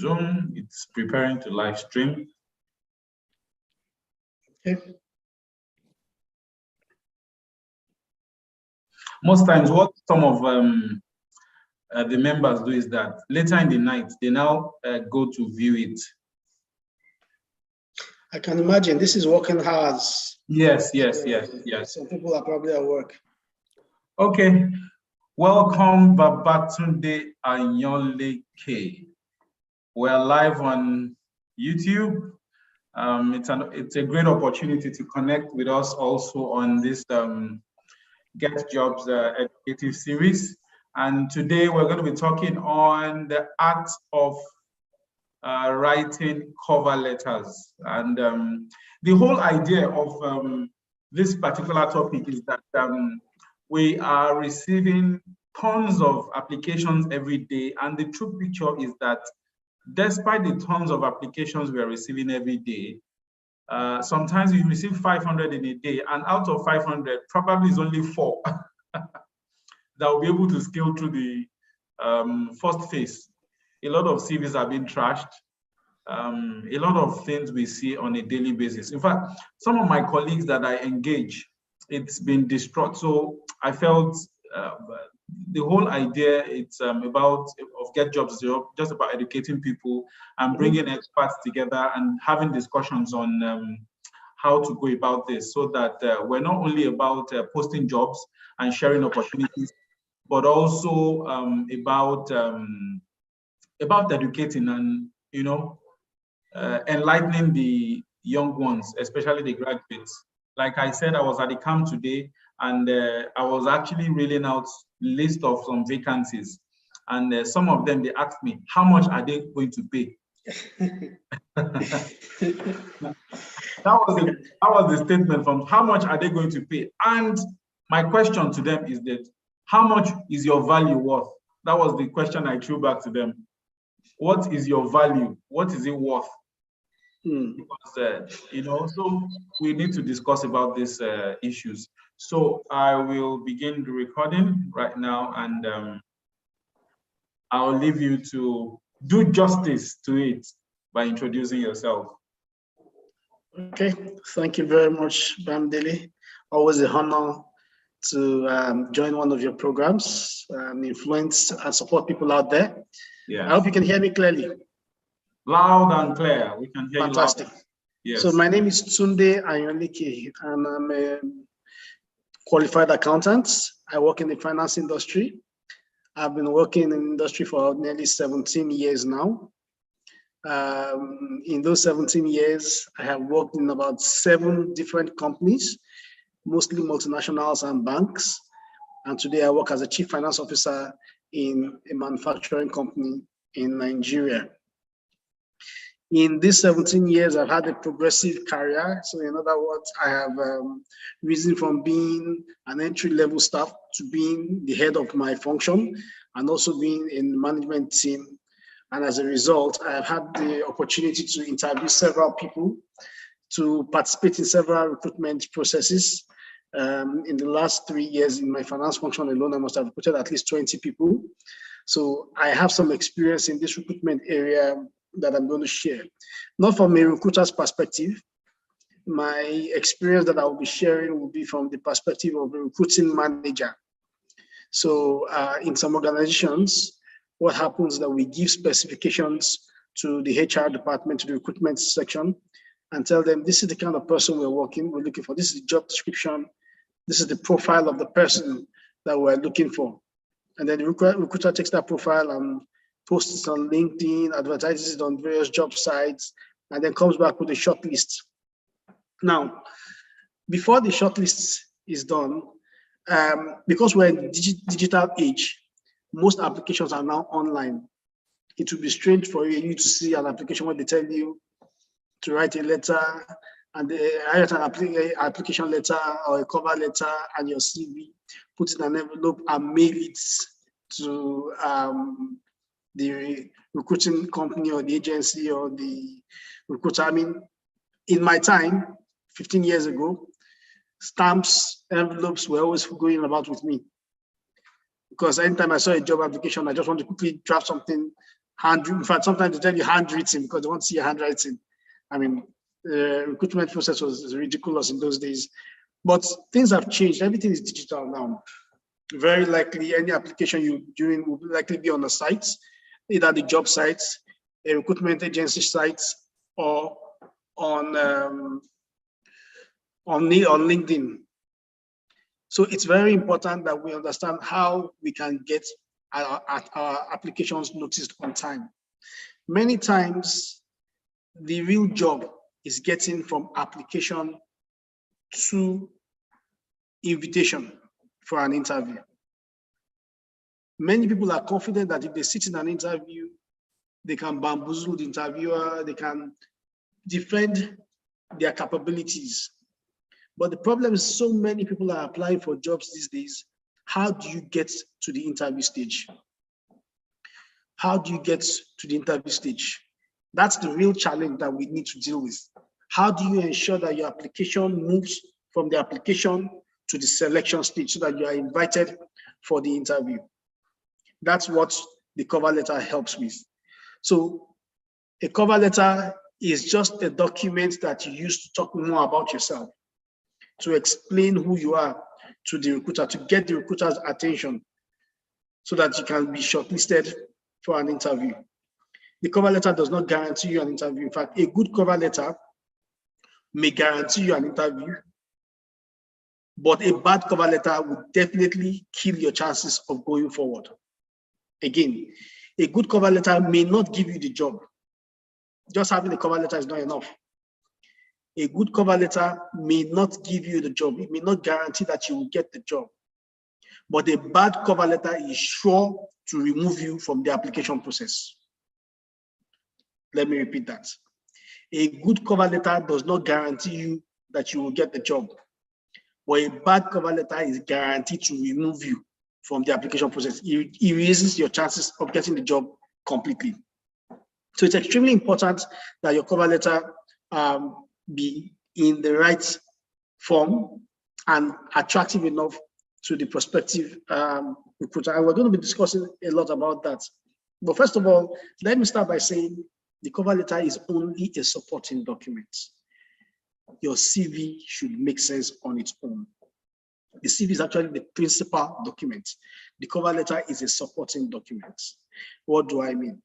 Zoom. It's preparing to live stream. Okay. Most times, what some of the members do is that later in the night, they now go to view it. I can imagine this is working hours. Yes. Some people are probably at work. Okay. Welcome, Babatunde Anyoleke. We're live on YouTube. It's a great opportunity to connect with us also on this Get Jobs educative series. And today we're going to be talking on the art of writing cover letters. And the whole idea of this particular topic is that we are receiving tons of applications every day. And the true picture is that despite the tons of applications we are receiving every day, sometimes you receive 500 in a day, and out of 500, probably is only 4 that will be able to scale through the first phase. A lot of CVs are being trashed. A lot of things we see on a daily basis. In fact, some of my colleagues that I engage, it's been distraught. So I felt the whole idea it's about of Get Jobs just about educating people and bringing experts together and having discussions on how to go about this, so that we're not only about posting jobs and sharing opportunities, but also about educating and enlightening the young ones, especially the graduates. Like I said, I was at the camp today, and I was actually reeling out list of some vacancies, and some of them, they asked me, how much are they going to pay? That was the statement from how much are they going to pay? And my question to them is that, how much is your value worth? That was the question I threw back to them. What is your value? What is it worth? Because, so we need to discuss about these issues. So I will begin the recording right now, and I'll leave you to do justice to it by introducing yourself. Okay, thank you very much, Bamidele. Always an honor to join one of your programs, influence and support people out there. Yeah. I hope you can hear me clearly. Loud and clear. We can hear Fantastic. You loud. Yes. So my name is Tunde Anyoleke, and I'm a qualified accountant. I work in the finance industry. I've been working in the industry for nearly 17 years now. In those 17 years, I have worked in about 7 different companies, mostly multinationals and banks. And today I work as a chief finance officer in a manufacturing company in Nigeria. In these 17 years, I've had a progressive career. So in other words, I have risen from being an entry-level staff to being the head of my function, and also being in the management team. And as a result, I have had the opportunity to interview several people, to participate in several recruitment processes. In the last 3 years in my finance function alone, I must have recruited at least 20 people. So I have some experience in this recruitment area that I'm going to share. Not from a recruiter's perspective. My experience that I will be sharing will be from the perspective of a recruiting manager. So in some organizations, what happens is that we give specifications to the HR department, to the recruitment section, and tell them, this is the kind of person we're looking for. This is the job description. This is the profile of the person that we're looking for. And then the recruiter takes that profile and posts it on LinkedIn, advertises it on various job sites, and then comes back with a short list. Now, before the short list is done, because we're in digital age, most applications are now online. It will be strange for you to see an application where they tell you to write a letter, and they write an application letter or a cover letter and your CV, put it in an envelope and mail it to the recruiting company or the agency or the recruiter. I mean, in my time, 15 years ago, stamps, envelopes were always going about with me. Because anytime I saw a job application, I just want to quickly draft something in fact, sometimes they tell you handwritten because they want to see your handwriting. I mean, the recruitment process was ridiculous in those days, but things have changed. Everything is digital now. Very likely any application you're doing will likely be on the sites, either the job sites, a recruitment agency sites, or on LinkedIn. So it's very important that we understand how we can get our applications noticed on time. Many times, the real job is getting from application to invitation for an interview. Many people are confident that if they sit in an interview, they can bamboozle the interviewer, they can defend their capabilities. But the problem is so many people are applying for jobs these days. How do you get to the interview stage? How do you get to the interview stage? That's the real challenge that we need to deal with. How do you ensure that your application moves from the application to the selection stage so that you are invited for the interview? That's what the cover letter helps with. So a cover letter is just a document that you use to talk more about yourself, to explain who you are to the recruiter, to get the recruiter's attention so that you can be shortlisted for an interview. The cover letter does not guarantee you an interview. In fact, a good cover letter may guarantee you an interview, but a bad cover letter would definitely kill your chances of going forward. Again, a good cover letter may not give you the job. Just having a cover letter is not enough. A good cover letter may not give you the job. It may not guarantee that you will get the job. But a bad cover letter is sure to remove you from the application process. Let me repeat that. A good cover letter does not guarantee you that you will get the job. But a bad cover letter is guaranteed to remove you from the application process. It erases your chances of getting the job completely. So it's extremely important that your cover letter be in the right form and attractive enough to the prospective recruiter. And we're going to be discussing a lot about that. But first of all, let me start by saying the cover letter is only a supporting document. Your CV should make sense on its own. The CV is actually the principal document. The cover letter is a supporting document. What do I mean?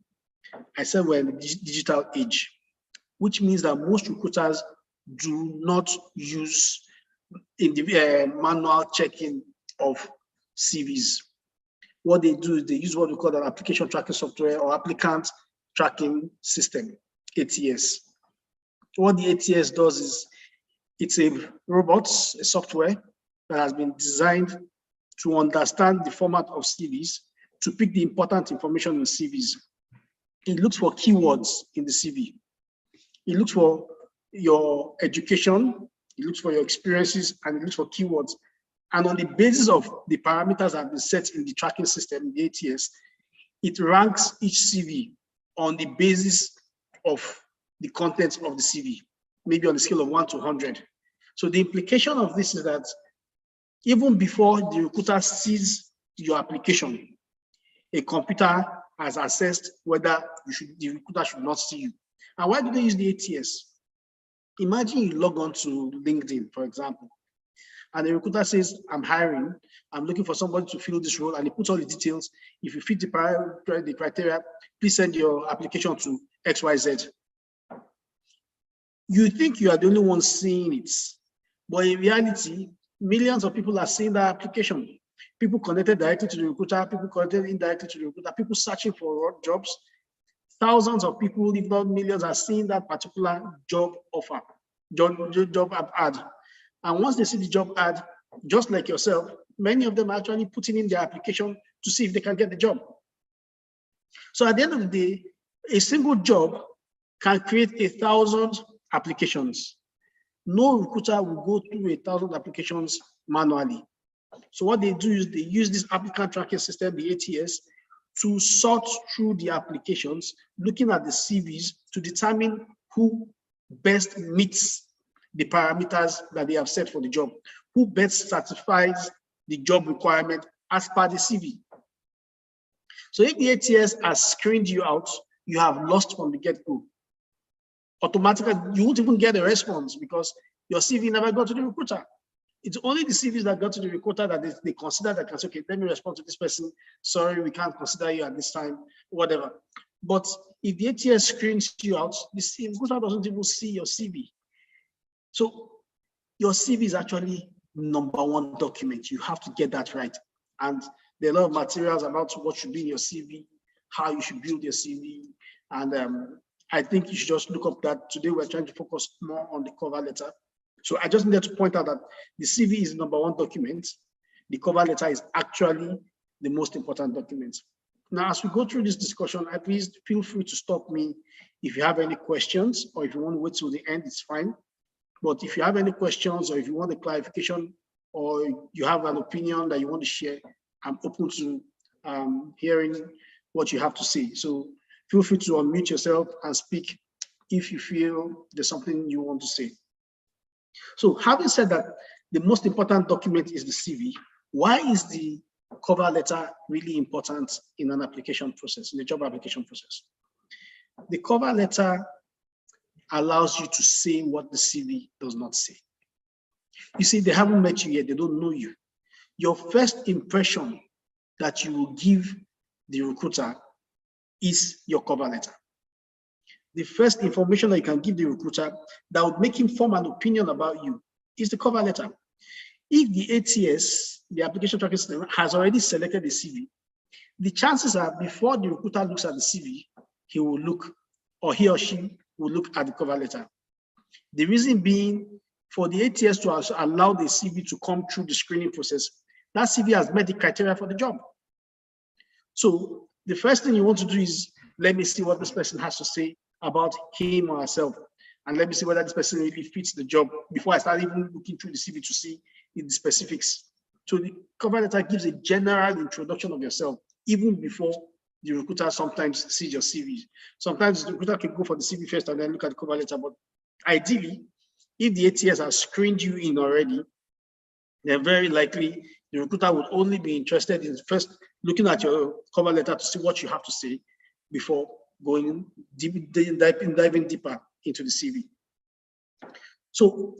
I said we're in the digital age, which means that most recruiters do not use manual checking of CVs. What they do is they use what we call an application tracking software or applicant tracking system, ATS. What the ATS does is it's a robot, a software that has been designed to understand the format of CVs, to pick the important information in CVs. It looks for keywords in the CV. It looks for your education, it looks for your experiences, and it looks for keywords. And on the basis of the parameters that have been set in the tracking system, the ATS, it ranks each CV on the basis of the contents of the CV, maybe on a scale of 1 to 100. So the implication of this is that even before the recruiter sees your application, a computer has assessed whether the recruiter should not see you. And why do they use the ATS? Imagine you log on to LinkedIn, for example, and the recruiter says, I'm hiring, I'm looking for somebody to fill this role, and he puts all the details. If you fit the criteria, please send your application to XYZ. You think you are the only one seeing it, but in reality, millions of people are seeing that application. People connected directly to the recruiter, people connected indirectly to the recruiter, people searching for jobs. Thousands of people, if not millions, are seeing that particular job offer, job ad. And once they see the job ad, just like yourself, many of them are actually putting in their application to see if they can get the job. So at the end of the day, a single job can create 1,000 applications. No recruiter will go through 1,000 applications manually. So what they do is they use this applicant tracking system, the ATS, to sort through the applications, looking at the CVs to determine who best meets the parameters that they have set for the job, who best satisfies the job requirement as per the CV. So if the ATS has screened you out, you have lost from the get-go. Automatically, you won't even get a response because your CV never got to the recruiter. It's only the CVs that got to the recruiter that they consider that can say, okay, let me respond to this person. Sorry, we can't consider you at this time, whatever. But if the ATS screens you out, the recruiter doesn't even see your CV. So your CV is actually #1 document. You have to get that right. And there are a lot of materials about what should be in your CV, how you should build your CV. And I think you should just look up that. Today, we're trying to focus more on the cover letter. So I just needed to point out that the CV is #1 document. The cover letter is actually the most important document. Now, as we go through this discussion, please feel free to stop me if you have any questions, or if you want to wait till the end, it's fine. But if you have any questions, or if you want a clarification, or you have an opinion that you want to share, I'm open to hearing what you have to say. So feel free to unmute yourself and speak if you feel there's something you want to say. So having said that, the most important document is the CV. Why is the cover letter really important in an application process, in the job application process? The cover letter allows you to say what the CV does not say. You see, they haven't met you yet, they don't know you. Your first impression that you will give the recruiter is your cover letter. The first information that you can give the recruiter that would make him form an opinion about you is the cover letter. If the ATS, the application tracking system, has already selected the CV, the chances are before the recruiter looks at the CV, he will look, or he or she will look at the cover letter. The reason being, for the ATS to allow the CV to come through the screening process, that CV has met the criteria for the job. So the first thing you want to do is, let me see what this person has to say about him or herself, and let me see whether this person really fits the job before I start even looking through the CV to see the specifics. So the cover letter gives a general introduction of yourself, even before the recruiter sometimes sees your CV. Sometimes the recruiter can go for the CV first and then look at the cover letter, but ideally, if the ATS has screened you in already, then very likely the recruiter would only be interested in first looking at your cover letter to see what you have to say before going diving deeper into the CV. So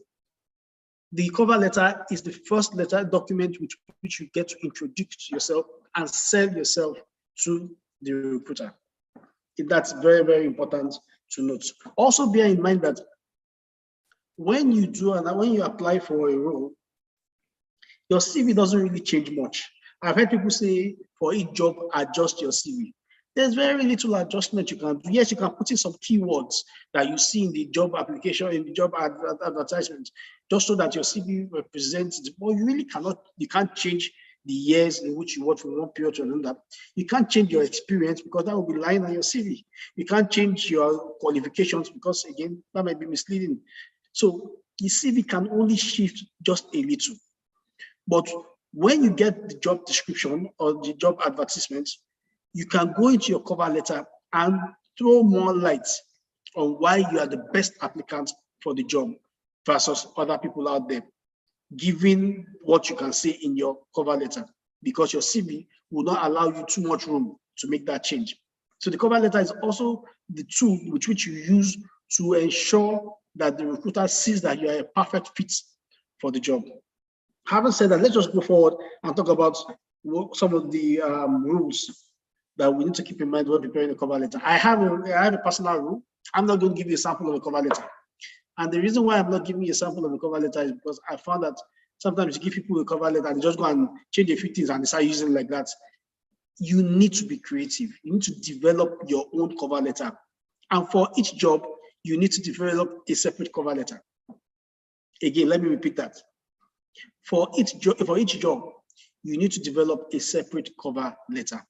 the cover letter is the first letter document which you get to introduce yourself and sell yourself to the recruiter. That's very, very important to note. Also bear in mind that when you apply for a role, your CV doesn't really change much. I've heard people say for each job, adjust your CV. There's very little adjustment you can do. Yes, you can put in some keywords that you see in the job application, in the job advertisement, just so that your CV represents it. But you really can't change the years in which you work from one period to another. You can't change your experience because that will be lying on your CV. You can't change your qualifications because, again, that might be misleading. So the CV can only shift just a little. But when you get the job description or the job advertisement, you can go into your cover letter and throw more light on why you are the best applicant for the job versus other people out there, given what you can say in your cover letter, because your CV will not allow you too much room to make that change. So the cover letter is also the tool with which you use to ensure that the recruiter sees that you are a perfect fit for the job. Having said that, let's just go forward and talk about some of the rules that we need to keep in mind when preparing a cover letter. I have a personal rule. I'm not going to give you a sample of a cover letter. And the reason why I'm not giving you a sample of a cover letter is because I found that sometimes you give people a cover letter and they just go and change a few things and they start using it like that. You need to be creative. You need to develop your own cover letter. And for each job, you need to develop a separate cover letter. Again, let me repeat that. For each job, you need to develop a separate cover letter.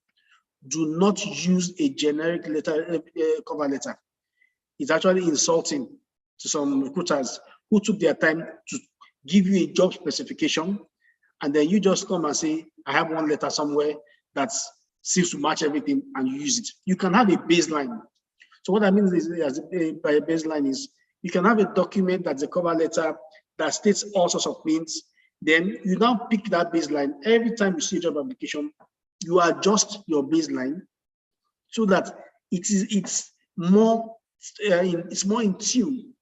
Do not use a generic cover letter. It's actually insulting to some recruiters who took their time to give you a job specification, and then you just come and say, I have one letter somewhere that seems to match everything, and you use it. You can have a baseline. So what I mean is, by a baseline is, you can have a document that's a cover letter that states all sorts of things. Then you now pick that baseline. Every time you see a job application, you adjust your baseline so that it's more in tune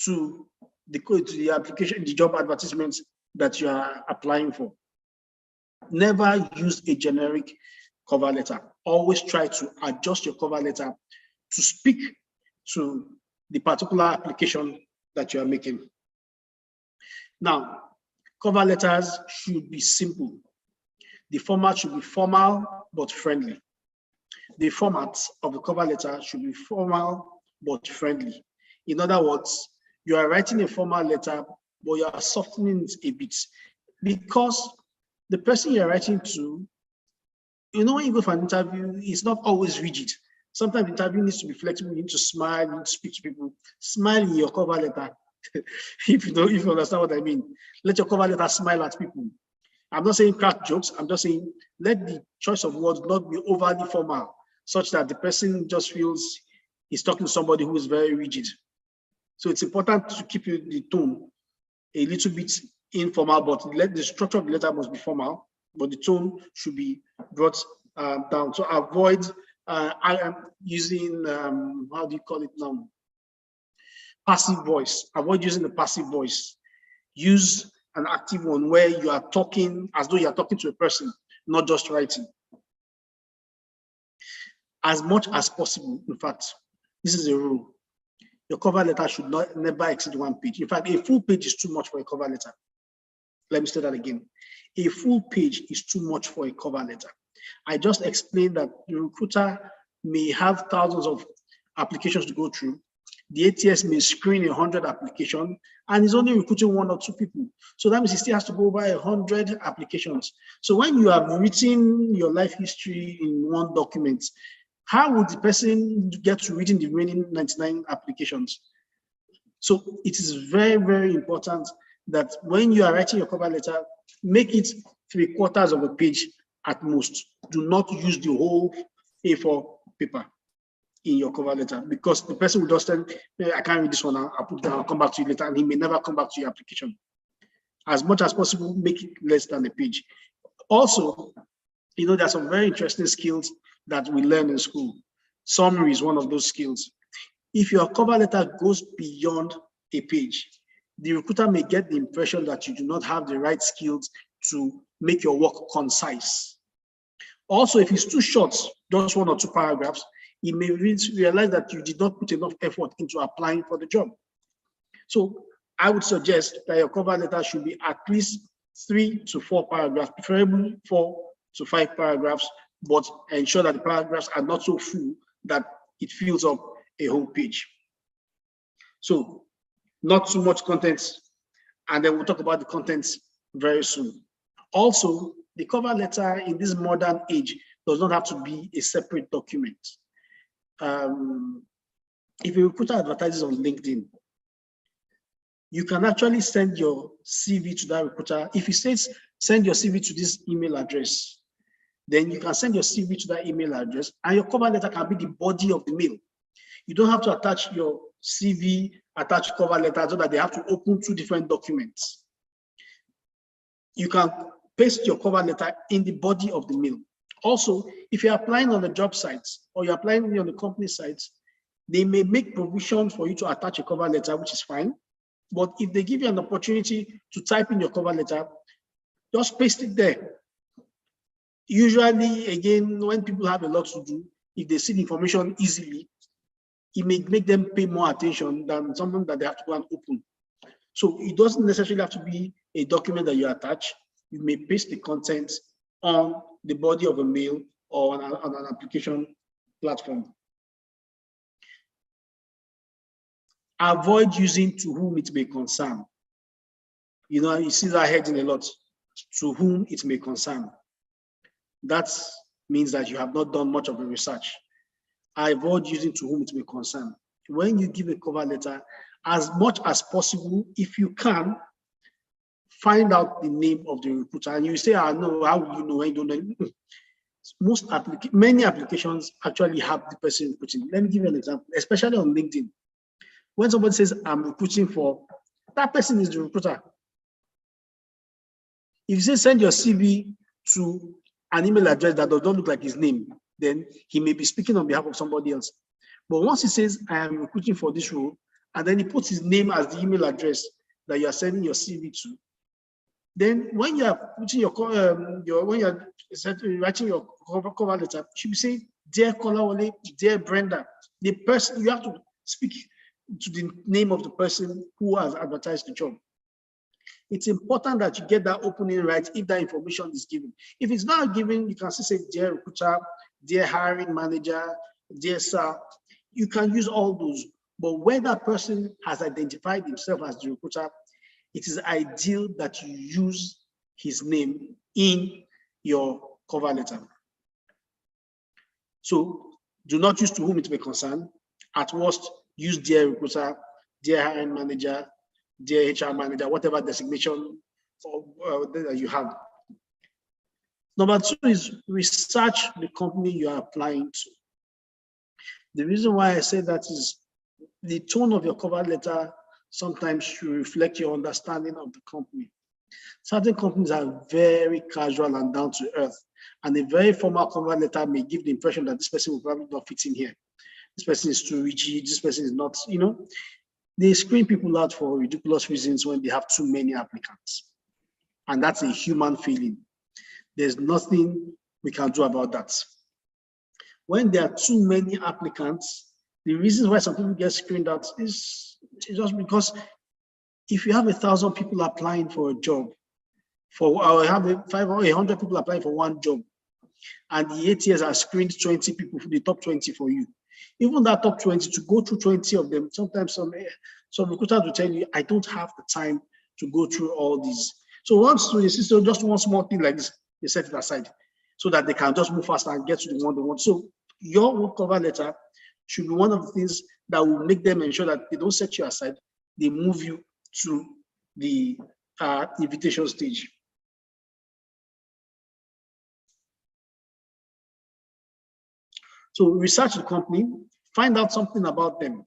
to the application, the job advertisements that you are applying for. Never use a generic cover letter. Always try to adjust your cover letter to speak to the particular application that you are making. Now, cover letters should be simple. The format should be formal but friendly. The format of the cover letter should be formal but friendly. In other words, you are writing a formal letter, but you are softening it a bit, because the person you're writing to, when you go for an interview, it's not always rigid. Sometimes the interview needs to be flexible. You need to smile, you need to speak to people. Smile in your cover letter. if you understand what I mean. Let your cover letter smile at people. I'm not saying crack jokes. I'm just saying let the choice of words not be overly formal, such that the person just feels he's talking to somebody who is very rigid. So it's important to keep the tone a little bit informal, but the structure of the letter must be formal, but the tone should be brought down. So avoid I am using, how do you call it now? Passive voice. Avoid using the passive voice. Use an active one where you are talking as though you are talking to a person, not just writing. As much as possible, in fact, this is a rule. Your cover letter should never exceed 1 page. In fact, a full page is too much for a cover letter. Let me say that again. A full page is too much for a cover letter. I just explained that the recruiter may have thousands of applications to go through. The ATS may screen 100 applications and is only recruiting 1 or 2 people. So that means he still has to go over 100 applications. So when you have written your life history in one document, how would the person get to reading the remaining 99 applications? So it is very, very important that when you are writing your cover letter, make it 3/4 of a page at most. Do not use the whole A4 paper in your cover letter, because the person will just say, I can't read this one, I'll put down, I'll come back to you later, and he may never come back to your application. As much as possible, make it less than a page. Also, there are some very interesting skills that we learn in school. Summary is one of those skills. If your cover letter goes beyond a page, the recruiter may get the impression that you do not have the right skills to make your work concise. Also, if it's too short, just 1 or 2 paragraphs, he may realize that you did not put enough effort into applying for the job. So I would suggest that your cover letter should be at least 3 to 4 paragraphs, preferably 4 to 5 paragraphs, but ensure that the paragraphs are not so full that it fills up a whole page. So not too much content, and then we'll talk about the contents very soon. Also, the cover letter in this modern age does not have to be a separate document. If a recruiter advertises on LinkedIn, you can actually send your CV to that recruiter. If he says, send your CV to this email address, then you can send your CV to that email address, and your cover letter can be the body of the mail. You don't have to attach your CV, attach cover letter, so that they have to open 2 different documents. You can paste your cover letter in the body of the mail. Also, if you're applying on the job sites or you're applying on the company sites, they may make provision for you to attach a cover letter, which is fine. But if they give you an opportunity to type in your cover letter, just paste it there. Usually, again, when people have a lot to do, if they see the information easily, it may make them pay more attention than something that they have to go and open. So it doesn't necessarily have to be a document that you attach. You may paste the content on the body of a mail or on an application platform. Avoid using to whom it may concern. You see that heading a lot, to whom it may concern. That means that you have not done much of a research. Avoid using to whom it may concern. When you give a cover letter, as much as possible, if you can, find out the name of the recruiter. And you say, no, how will you know? I don't know. Many applications actually have the person recruiting. Let me give you an example, especially on LinkedIn. When somebody says, I'm recruiting for, that person is the recruiter. If you say send your CV to an email address that does not look like his name, then he may be speaking on behalf of somebody else. But once he says, I am recruiting for this role, and then he puts his name as the email address that you are sending your CV to, then when you are putting when you are writing your cover letter, you should be saying, dear Kolawole, dear Brenda, the person, you have to speak to the name of the person who has advertised the job. It's important that you get that opening right if that information is given. If it's not given, you can still say, dear recruiter, dear hiring manager, dear sir. You can use all those. But when that person has identified himself as the recruiter, it is ideal that you use his name in your cover letter. So do not use to whom it may concern. At worst, use dear recruiter, dear hiring manager, dear HR manager, whatever designation that you have. Number two is research the company you are applying to. The reason why I say that is the tone of your cover letter sometimes should reflect your understanding of the company. Certain companies are very casual and down to earth, and a very formal cover letter may give the impression that this person will probably not fit in here. This person is too rigid, this person is not, they screen people out for ridiculous reasons when they have too many applicants. And that's a human feeling. There's nothing we can do about that. When there are too many applicants, the reasons why some people get screened out is just because if you have 1,000 people applying for a job, or have 500 or 100 people applying for one job, and the ATS are screened 20 people for the top 20 for you. Even that top 20, to go through 20 of them, sometimes some recruiters will tell you, I don't have the time to go through all these. So once you insist on just one small thing like this, they set it aside so that they can just move faster and get to the one they want. So your cover letter should be one of the things that will make them ensure that they don't set you aside, they move you to the invitation stage. So research the company, find out something about them.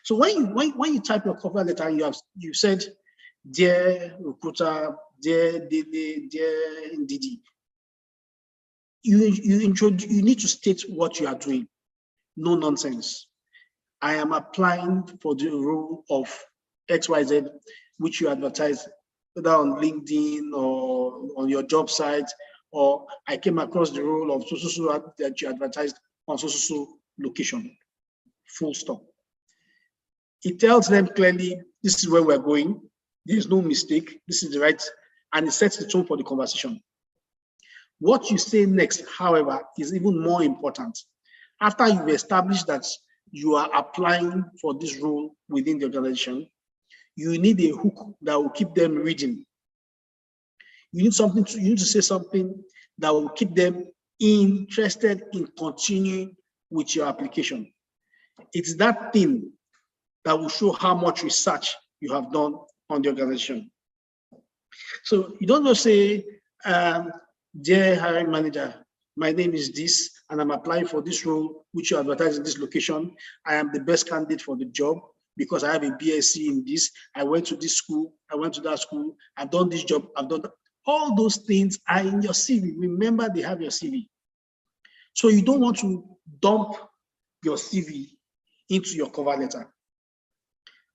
So when you type your cover letter, you said, dear recruiter, dear Ndidi, you need to state what you are doing. No nonsense. I am applying for the role of XYZ, which you advertise whether on LinkedIn or on your job site, or I came across the role of so that you advertised on so location. Full stop. It tells them clearly, this is where we're going. There's no mistake. This is the right, and it sets the tone for the conversation. What you say next, however, is even more important. After you've established that you are applying for this role within the organization, you need a hook that will keep them reading. You need to say something that will keep them interested in continuing with your application. It's that thing that will show how much research you have done on the organization. So you don't just say, dear hiring manager, my name is this, and I'm applying for this role, which you advertise in this location. I am the best candidate for the job because I have a BSc in this. I went to this school, I went to that school, I've done this job, I've done that. All those things are in your CV. Remember, they have your CV. So you don't want to dump your CV into your cover letter.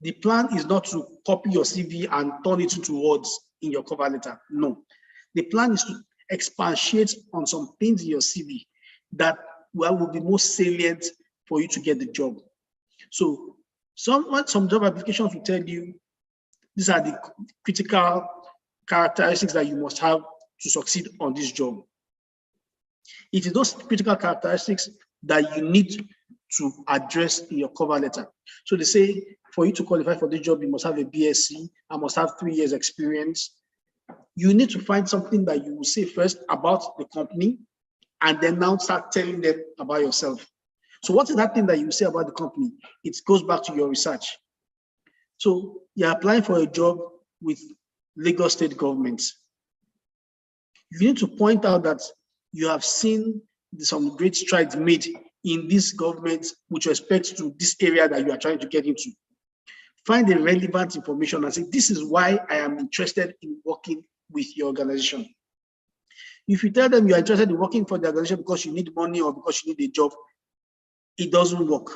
The plan is not to copy your CV and turn it into words in your cover letter. No. The plan is to expatiate on some things in your CV that will be most salient for you to get the job. So some job applications will tell you these are the critical characteristics that you must have to succeed on this job. It is those critical characteristics that you need to address in your cover letter. So they say, for you to qualify for this job, you must have a BSc, I must have 3 years experience. You need to find something that you will say first about the company, and then now start telling them about yourself. So what is that thing that you say about the company? It goes back to your research. So you're applying for a job with Lagos State government. You need to point out that you have seen some great strides made in this government with respect to this area that you are trying to get into. Find the relevant information and say, this is why I am interested in working with your organization. If you tell them you're interested in working for the organization because you need money or because you need a job, it doesn't work.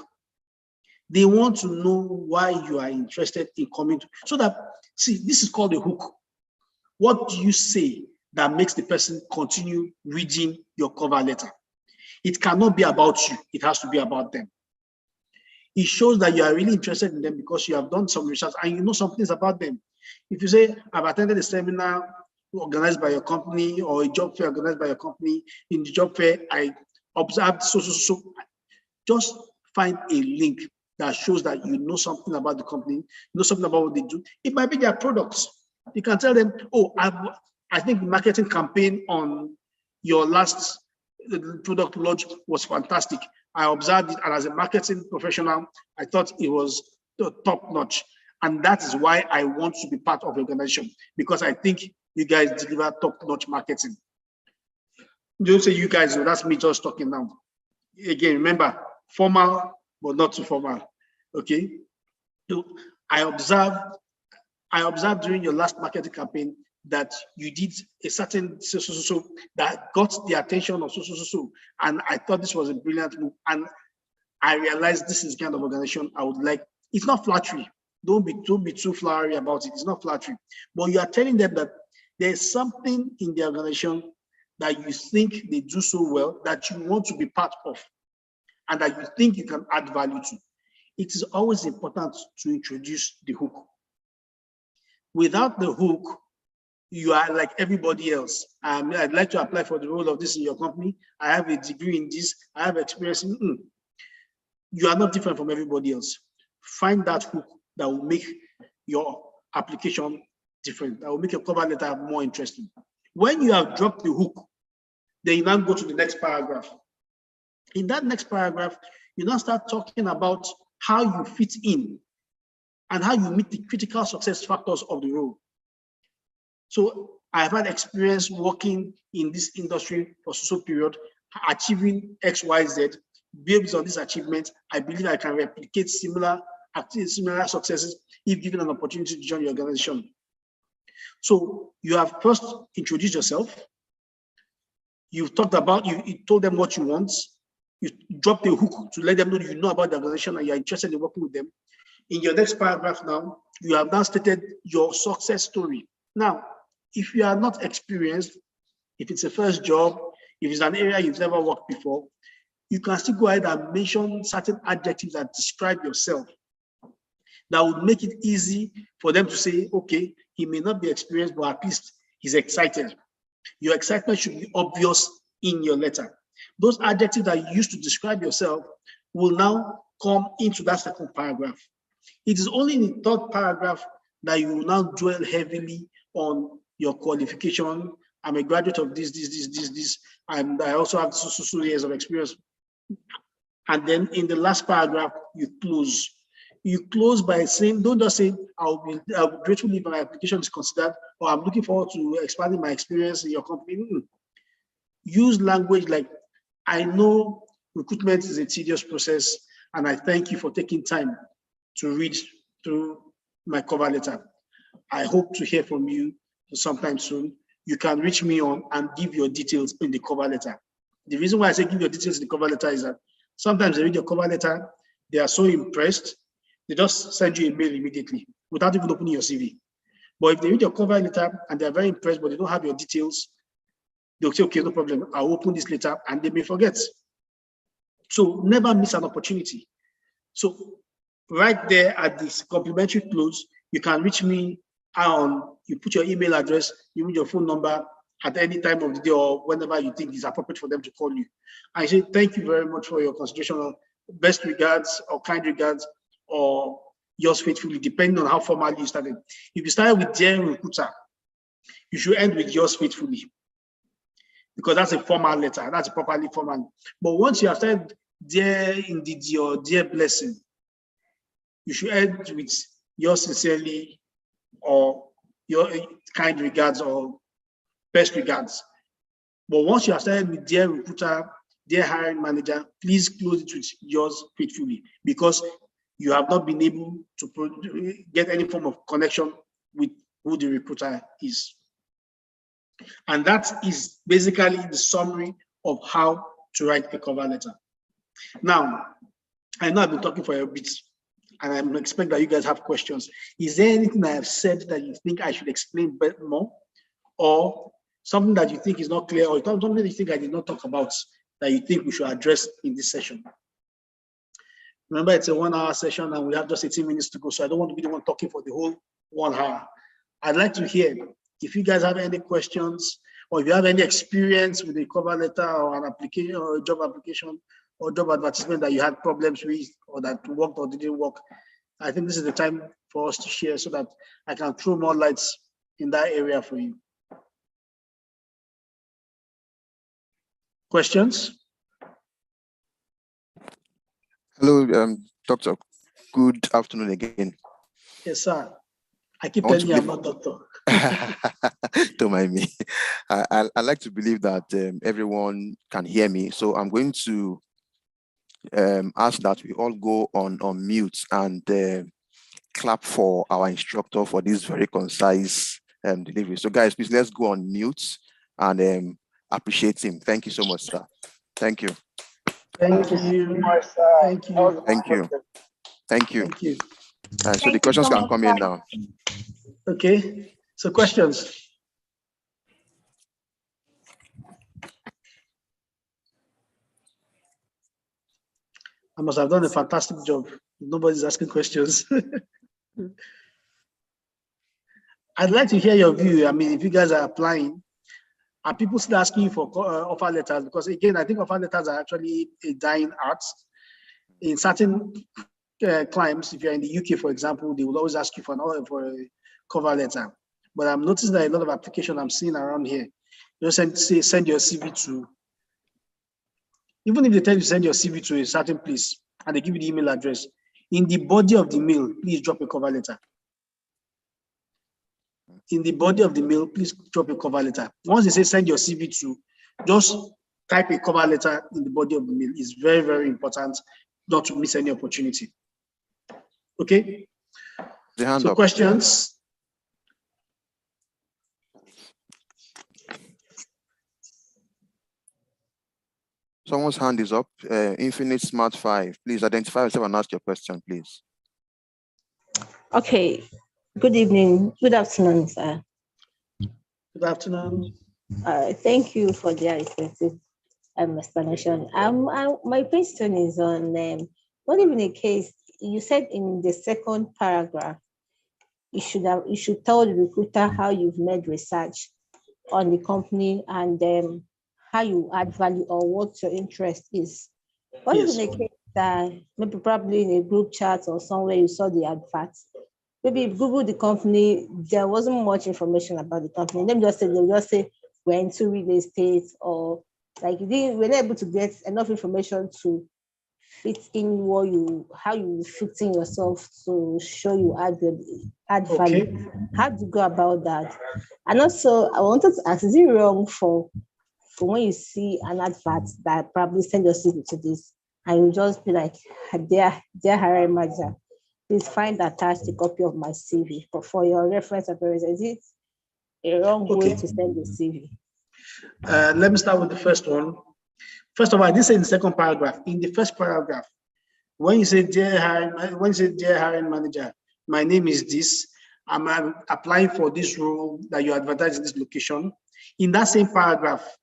They want to know why you are interested in coming to, so that, see, this is called a hook. What do you say that makes the person continue reading your cover letter? It cannot be about you. It has to be about them. It shows that you are really interested in them because you have done some research and you know some things about them. If you say, I've attended a seminar organized by your company or a job fair organized by your company, in the job fair, I observed so. Just find a link that shows that you know something about the company, know something about what they do. It might be their products. You can tell them, oh, I think the marketing campaign on your last product launch was fantastic. I observed it, and as a marketing professional, I thought it was top notch. And that is why I want to be part of the organization, because I think you guys deliver top notch marketing. Don't say you guys, that's me just talking now. Again, remember, formal, but not too formal. Okay. So I observed during your last marketing campaign that you did a certain so that got the attention of so, and I thought this was a brilliant move. And I realized this is the kind of organization I would like. It's not flattery. Don't be too flowery about it. It's not flattery, but you are telling them that there's something in the organization that you think they do so well that you want to be part of, and that you think you can add value to. It is always important to introduce the hook. Without the hook, you are like everybody else. I'd like to apply for the role of this in your company. I have a degree in this. I have experience in. You are not different from everybody else. Find that hook that will make your application different, that will make your cover letter more interesting. When you have dropped the hook, then you now go to the next paragraph. In that next paragraph, you now start talking about how you fit in and how you meet the critical success factors of the role. So I've had experience working in this industry for so period, achieving X, Y, Z. Based on this achievement, I believe I can replicate similar successes if given an opportunity to join your organization. So you have first introduced yourself. You've talked about, you told them what you want. You dropped a hook to let them know you know about the organization and you're interested in working with them. In your next paragraph now, you have now stated your success story. Now, if you are not experienced, if it's a first job, if it's an area you've never worked before, you can still go ahead and mention certain adjectives that describe yourself. That would make it easy for them to say, okay, he may not be experienced, but at least he's excited. Your excitement should be obvious in your letter. Those adjectives that you used to describe yourself will now come into that second paragraph. It is only in the third paragraph that you will now dwell heavily on your qualification. I'm a graduate of this, and I also have so years of experience. And then in the last paragraph, you close. You close by saying, don't just say, I'll be grateful if my application is considered, or I'm looking forward to expanding my experience in your company. Use language like, I know recruitment is a tedious process, and I thank you for taking time to read through my cover letter. I hope to hear from you sometime soon. You can reach me on and give your details in the cover letter. The reason why I say give your details in the cover letter is that sometimes they read your cover letter, they are so impressed, they just send you a mail immediately without even opening your CV. But if they read your cover letter and they're very impressed, but they don't have your details, they'll say, okay, no problem, I'll open this later, and they may forget. So never miss an opportunity. So right there at this complimentary close, you can reach me on, you put your email address, you put your phone number at any time of the day or whenever you think is appropriate for them to call you. I say, thank you very much for your consideration. Best regards or kind regards, or yours faithfully, depending on how formally you started. If you started with Dear Recruiter, you should end with yours faithfully, because that's a formal letter, that's a properly formal. But once you have started Dear Indeed or Dear Blessing, you should end with yours sincerely, or your kind regards, or best regards. But once you have started with Dear Recruiter, Dear Hiring Manager, please close it with yours faithfully, because you have not been able to get any form of connection with who the recruiter is. And that is basically the summary of how to write a cover letter. Now, I know I've been talking for a bit, and I expect that you guys have questions. Is there anything I have said that you think I should explain bit more, or something that you think is not clear, or something that you think I did not talk about that you think we should address in this session? Remember, it's a 1 hour session and we have just 18 minutes to go, so I don't want to be the one talking for the whole 1 hour. I'd like to hear if you guys have any questions, or if you have any experience with a cover letter or an application or a job application or job advertisement that you had problems with, or that worked or didn't work. I think this is the time for us to share so that I can throw more lights in that area for you. Questions? Hello, Doctor. Good afternoon again. Yes, sir. I keep telling you I'm not doctor. Don't mind me. I like to believe that everyone can hear me. So I'm going to ask that we all go on mute and clap for our instructor for this very concise delivery. So guys, please, let's go on mute and appreciate him. Thank you so much, sir. Thank you. Thank you. Thank you. Thank you. Thank you. Thank you. So the questions can come in now. Okay. So questions. I must have done a fantastic job. Nobody's asking questions. I'd like to hear your view. I mean, if you guys are applying, are people still asking you for offer letters? Because again, I think offer letters are actually a dying art. In certain climes, if you're in the UK, for example, they will always ask you for a cover letter. But I'm noticing that a lot of applications I'm seeing around here, you send your CV to, even if they tell you to send your CV to a certain place and they give you the email address, in the body of the mail, please drop a cover letter. In the body of the mail, please drop a cover letter. Once they say send your CV to, just type a cover letter in the body of the mail. It's very, very important not to miss any opportunity. Okay? So questions? Someone's hand is up. Infinite Smart 5. Please identify yourself and ask your question, please. Okay. Good evening. Good afternoon, sir. Good afternoon. Thank you for the extensive explanation. My question is on what if in a case you said in the second paragraph you should tell the recruiter how you've made research on the company and how you add value or what your interest is. What if in a case that maybe probably in a group chat or somewhere you saw the adverts? Maybe if Google the company, there wasn't much information about the company. They'll just say we're into real estate, or like we're not able to get enough information to fit in how you fit in yourself to show you add value. How do you go about that? And also, I wanted to ask: is it wrong for when you see an advert that probably send your CV to this, and you just be like, dear hiring manager, please find attached a copy of my CV for your reference appearance. Is it a wrong way to send the CV? Let me start with the first one. First of all, I didn't say in the second paragraph. In the first paragraph, when you say dear hiring manager, my name is this. I'm applying for this role that you advertise in this location. In that same paragraph,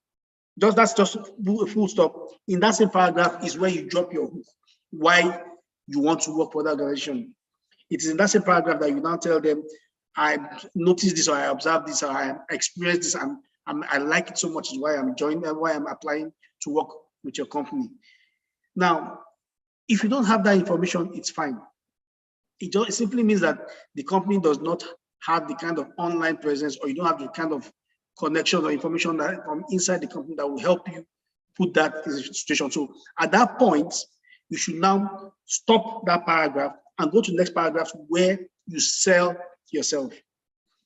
that's just a full stop. In that same paragraph is where you drop your hook. Why you want to work for that organization. It is in that same paragraph that you now tell them, I noticed this, or I observed this, or I experienced this, and I like it so much, is why I'm joining and why I'm applying to work with your company. Now, if you don't have that information, it's fine. It simply means that the company does not have the kind of online presence, or you don't have the kind of connection or information that from inside the company that will help you put that in the situation. So at that point, you should now stop that paragraph and go to the next paragraph where you sell yourself.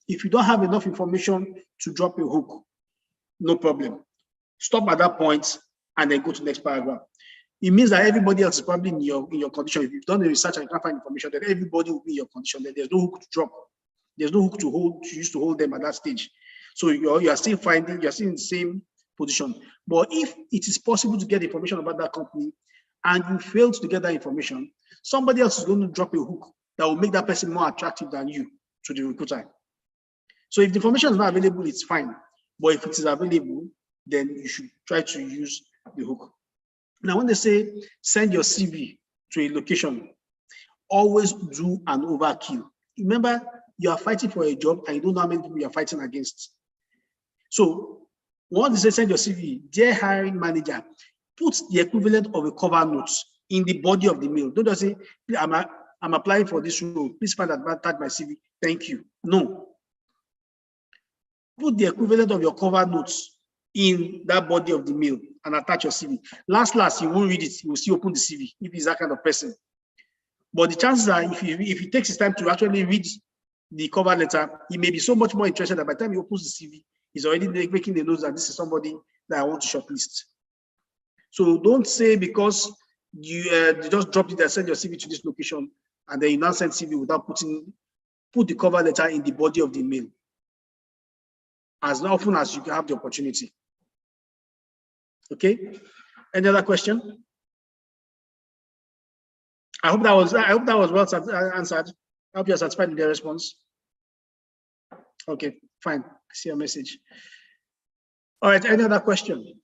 If you don't have enough information to drop a hook, no problem. Stop at that point and then go to the next paragraph. It means that everybody else is probably in your condition. If you've done the research and you can't find information, then everybody will be in your condition. Then there's no hook to drop. There's no hook to use to hold them at that stage. So you're still in the same position. But if it is possible to get information about that company and you fail to get that information, somebody else is going to drop a hook that will make that person more attractive than you to the recruiter. So if the information is not available, it's fine. But if it is available, then you should try to use the hook. Now, when they say send your CV to a location, always do an overkill. Remember, you are fighting for a job and you don't know how many people you are fighting against. So once they say send your CV, dear hiring manager, put the equivalent of a cover note in the body of the mail. Don't just say, I'm applying for this role. Please find attach my CV. Thank you. No. Put the equivalent of your cover notes in that body of the mail and attach your CV. Last, you won't read it. You will still open the CV if he's that kind of person. But the chances are, if he takes his time to actually read the cover letter, he may be so much more interested that by the time he opens the CV, he's already making the notes that this is somebody that I want to shortlist. So don't say because you just dropped it and send your CV to this location, and then you now send CV without put the cover letter in the body of the mail as often as you can have the opportunity. Okay. Any other question? I hope that was well answered. I hope you're satisfied with the response. Okay, fine. I see your message. All right. Any other question?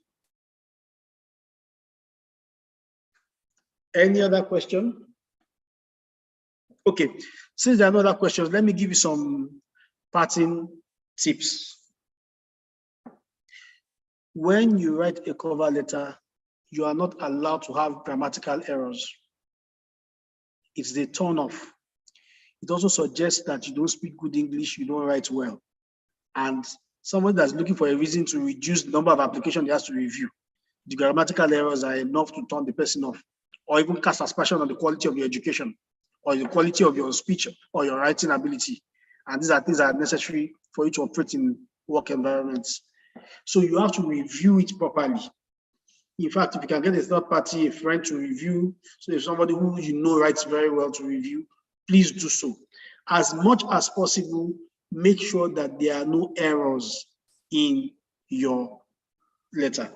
Any other question? Okay. Since there are no other questions, let me give you some parting tips. When you write a cover letter, you are not allowed to have grammatical errors. It's the turn off. It also suggests that you don't speak good English, you don't write well. And someone that's looking for a reason to reduce the number of applications he has to review, the grammatical errors are enough to turn the person off, or even cast aspersion on the quality of your education, or the quality of your speech, or your writing ability. And these are things that are necessary for you to operate in work environments. So you have to review it properly. In fact, if you can get a third party, a friend to review, so if somebody who you know writes very well to review, please do so. As much as possible, make sure that there are no errors in your letter.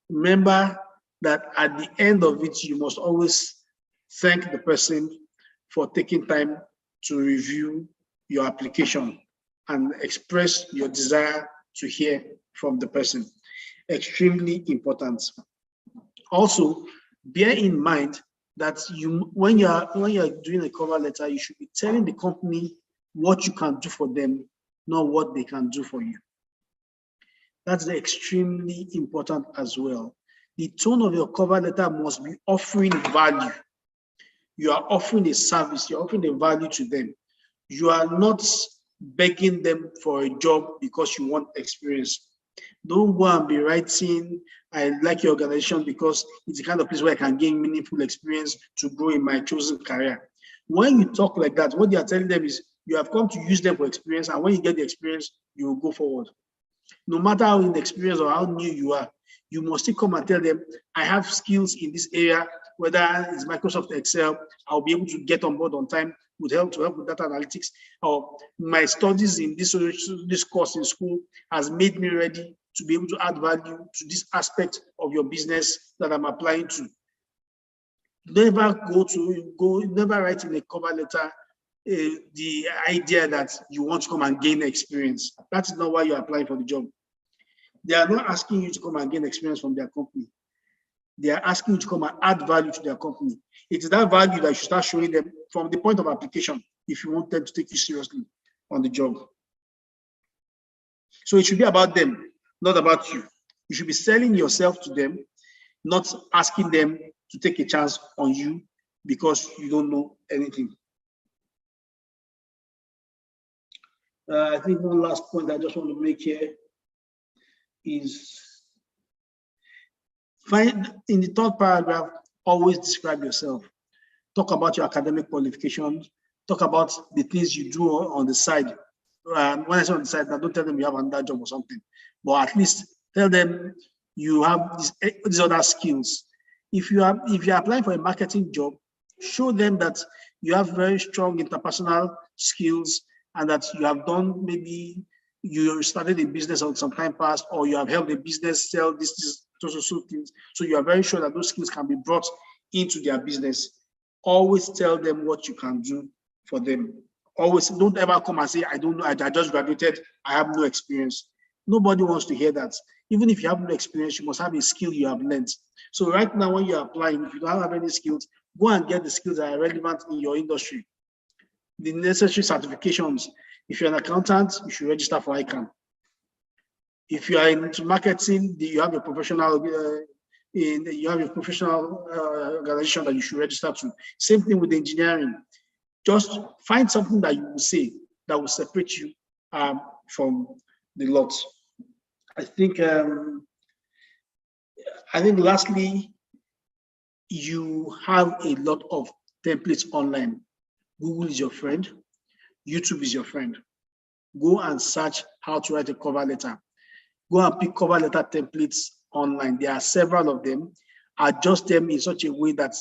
Remember that at the end of it, you must always thank the person for taking time to review your application and express your desire to hear from the person. Extremely important. Also, bear in mind that when you're doing a cover letter, you should be telling the company what you can do for them, not what they can do for you. That's extremely important as well. The tone of your cover letter must be offering value. You are offering a service, you're offering a value to them. You are not begging them for a job because you want experience. Don't go and be writing, I like your organization because it's the kind of place where I can gain meaningful experience to grow in my chosen career. When you talk like that, what you are telling them is you have come to use them for experience, and when you get the experience, you will go forward. No matter how inexperienced or how new you are, you must still come and tell them, I have skills in this area, whether it's Microsoft Excel, I'll be able to get on board on time with help with data analytics, or my studies in this course in school has made me ready to be able to add value to this aspect of your business that I'm applying to. Never write in a cover letter the idea that you want to come and gain experience. That is not why you're applying for the job. They are not asking you to come and gain experience from their company. They are asking you to come and add value to their company. It is that value that you should start showing them from the point of application if you want them to take you seriously on the job. So it should be about them, not about you. You should be selling yourself to them, not asking them to take a chance on you because you don't know anything. I think one last point I just want to make here is find in the third paragraph, always describe yourself. Talk about your academic qualifications. Talk about the things you do on the side. When I say on the side, now don't tell them you have another job or something, but at least tell them you have these other skills. If you're applying for a marketing job, show them that you have very strong interpersonal skills and that you have done, maybe you started a business on some time past, or you have helped a business sell this so things. So you are very sure that those skills can be brought into their business. Always tell them what you can do for them. Always, don't ever come and say, I don't know, I just graduated, I have no experience. Nobody wants to hear that. Even if you have no experience, you must have a skill you have learned. So right now, when you're applying, if you don't have any skills, go and get the skills that are relevant in your industry. The necessary certifications. If you're an accountant, you should register for ICANN. If you are into marketing, you have a professional organization that you should register to. Same thing with engineering. Just find something that you will say that will separate you from the lot. I think lastly, you have a lot of templates online. Google is your friend. YouTube is your friend. Go and search how to write a cover letter. Go and pick cover letter templates online. There are several of them. Adjust them in such a way that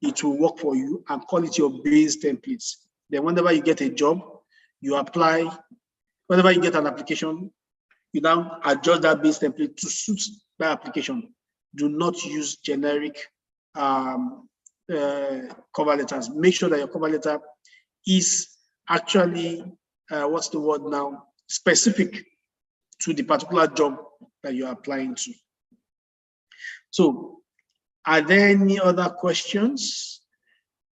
it will work for you, and call it your base templates. Then whenever you get a job, you apply. Whenever you get an application, you now adjust that base template to suit that application. Do not use generic cover letters. Make sure that your cover letter is actually, specific to the particular job that you're applying to. So, are there any other questions,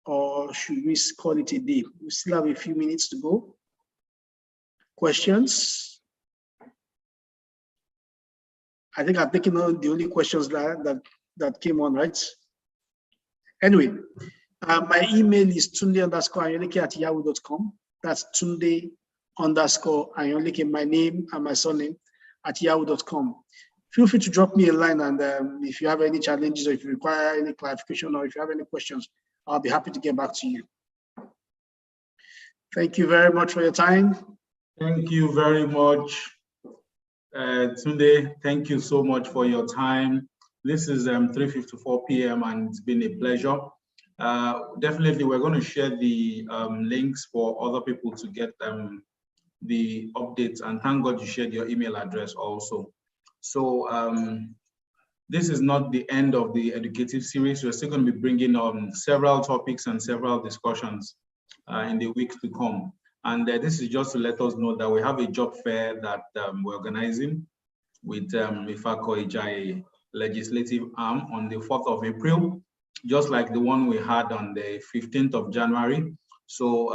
or should we call it a day? We still have a few minutes to go. Questions? I think I've taken on the only questions that came on, right? Anyway, my email is tunde_ayonleke@yahoo.com. That's Tunde_Ayonleke, my name and my surname, @yahoo.com. Feel free to drop me a line, and if you have any challenges, or if you require any clarification, or if you have any questions, I'll be happy to get back to you. Thank you very much for your time. Thank you very much, Tunde. Thank you so much for your time. This is 3:54 p.m. and it's been a pleasure. Definitely, we're going to share the links for other people to get the updates, and thank God you shared your email address also. So this is not the end of the educative series. We're still going to be bringing on several topics and several discussions in the weeks to come. And this is just to let us know that we have a job fair that we're organizing with Ifako Ijai Legislative Arm on the 4th of April, just like the one we had on the 15th of January. So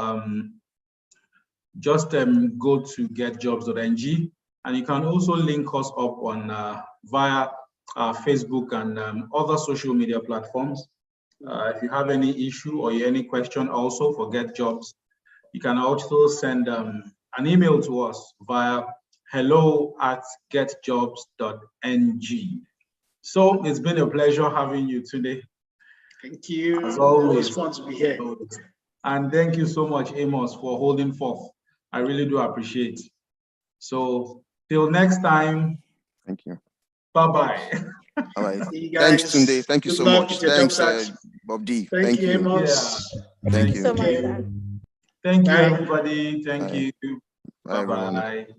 just go to getjobs.ng, and you can also link us up on via Facebook and other social media platforms. If you have any issue or any question also for Get Jobs, you can also send an email to us via hello@getjobs.ng. So it's been a pleasure having you today. Thank you. As always, It's fun to be here. And thank you so much, Amos, for holding forth. I really do appreciate. So till next time. Thank you. Bye-bye. All right. See you guys. Thanks, Tunde. Thank you so much. Thanks, Bob D. Thank you, Amos. Thank you. So much, sir. Thank you, Bye. everybody. Thank Bye. you. Bye, everyone. Bye-bye.